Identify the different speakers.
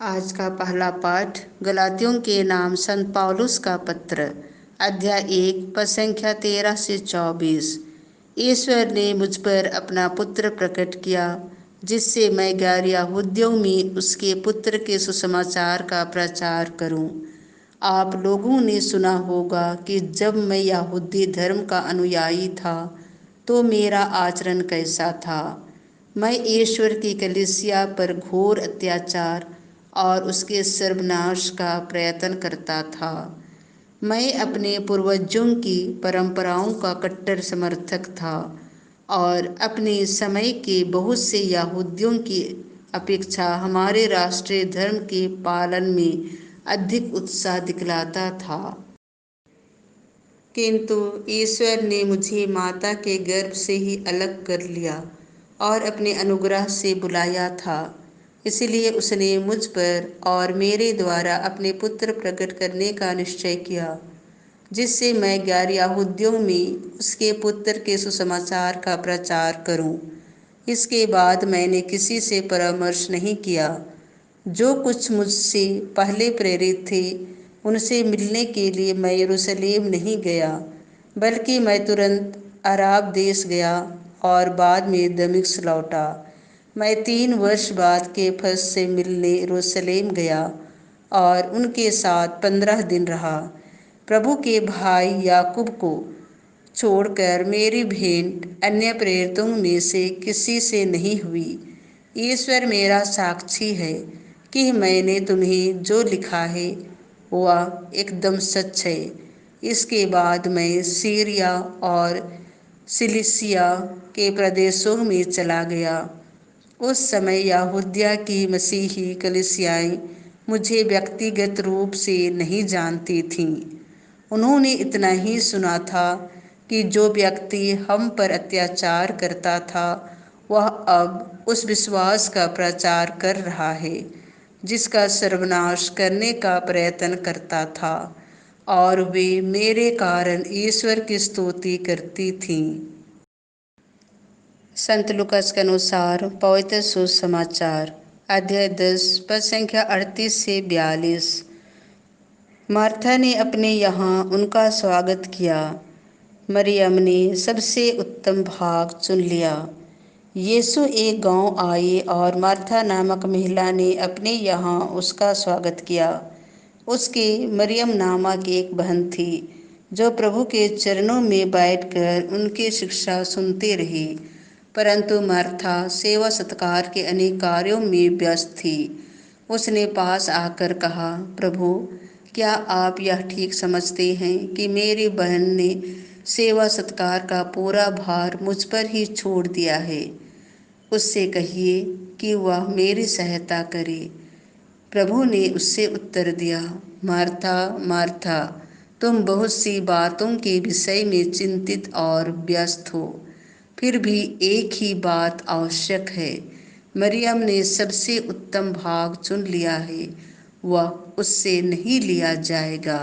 Speaker 1: आज का पहला पाठ गलातियों के नाम संत पौलुस का पत्र, अध्याय 1 पद संख्या 13 से 24। ईश्वर ने मुझ पर अपना पुत्र प्रकट किया, जिससे मैं गैर यहूदियों में उसके पुत्र के सुसमाचार का प्रचार करूं। आप लोगों ने सुना होगा कि जब मैं यहूदी धर्म का अनुयायी था तो मेरा आचरण कैसा था। मैं ईश्वर की कलीसिया पर घोर अत्याचार और उसके सर्वनाश का प्रयत्न करता था। मैं अपने पूर्वजों की परंपराओं का कट्टर समर्थक था और अपने समय के बहुत से यहूदियों की अपेक्षा हमारे राष्ट्रीय धर्म के पालन में अधिक उत्साह दिखलाता था। किंतु ईश्वर ने मुझे माता के गर्भ से ही अलग कर लिया और अपने अनुग्रह से बुलाया था। इसलिए उसने मुझ पर और मेरे द्वारा अपने पुत्र प्रकट करने का निश्चय किया, जिससे मैं गैर यहूदियों में उसके पुत्र के सुसमाचार का प्रचार करूं। इसके बाद मैंने किसी से परामर्श नहीं किया। जो कुछ मुझसे पहले प्रेरित थे उनसे मिलने के लिए मैं यरूशलेम नहीं गया, बल्कि मैं तुरंत अराब देश गया और बाद में दमिश्क लौटा। मैं 3 वर्ष बाद केफस से मिलने यरूशलेम गया और उनके साथ 15 दिन रहा। प्रभु के भाई याकूब को छोड़कर मेरी भेंट अन्य प्रेरितों में से किसी से नहीं हुई। ईश्वर मेरा साक्षी है कि मैंने तुम्हें जो लिखा है वह एकदम सच है। इसके बाद मैं सीरिया और सिलिसिया के प्रदेशों में चला गया। उस समय यहूदिया की मसीही कलीसियाएं मुझे व्यक्तिगत रूप से नहीं जानती थीं। उन्होंने इतना ही सुना था कि जो व्यक्ति हम पर अत्याचार करता था वह अब उस विश्वास का प्रचार कर रहा है जिसका सर्वनाश करने का प्रयत्न करता था, और वे मेरे कारण ईश्वर की स्तुति करती थीं। संत लूकास के अनुसार पवित्र सुसमाचार, अध्याय 10 पद संख्या 38 से 42। मार्था ने अपने यहाँ उनका स्वागत किया। मरियम ने सबसे उत्तम भाग चुन लिया। यीशु एक गांव आए और मार्था नामक महिला ने अपने यहाँ उसका स्वागत किया। उसके मरियम नामक एक बहन थी जो प्रभु के चरणों में बैठकर उनकी शिक्षा सुनती रही, परंतु मार्था सेवा सत्कार के अनेक कार्यों में व्यस्त थी। उसने पास आकर कहा, प्रभु, क्या आप यह ठीक समझते हैं कि मेरी बहन ने सेवा सत्कार का पूरा भार मुझ पर ही छोड़ दिया है? उससे कहिए कि वह मेरी सहायता करे। प्रभु ने उससे उत्तर दिया, मार्था मार्था, तुम बहुत सी बातों के विषय में चिंतित और व्यस्त हो, फिर भी एक ही बात आवश्यक है। मरियम ने सबसे उत्तम भाग चुन लिया है, वह उससे नहीं लिया जाएगा।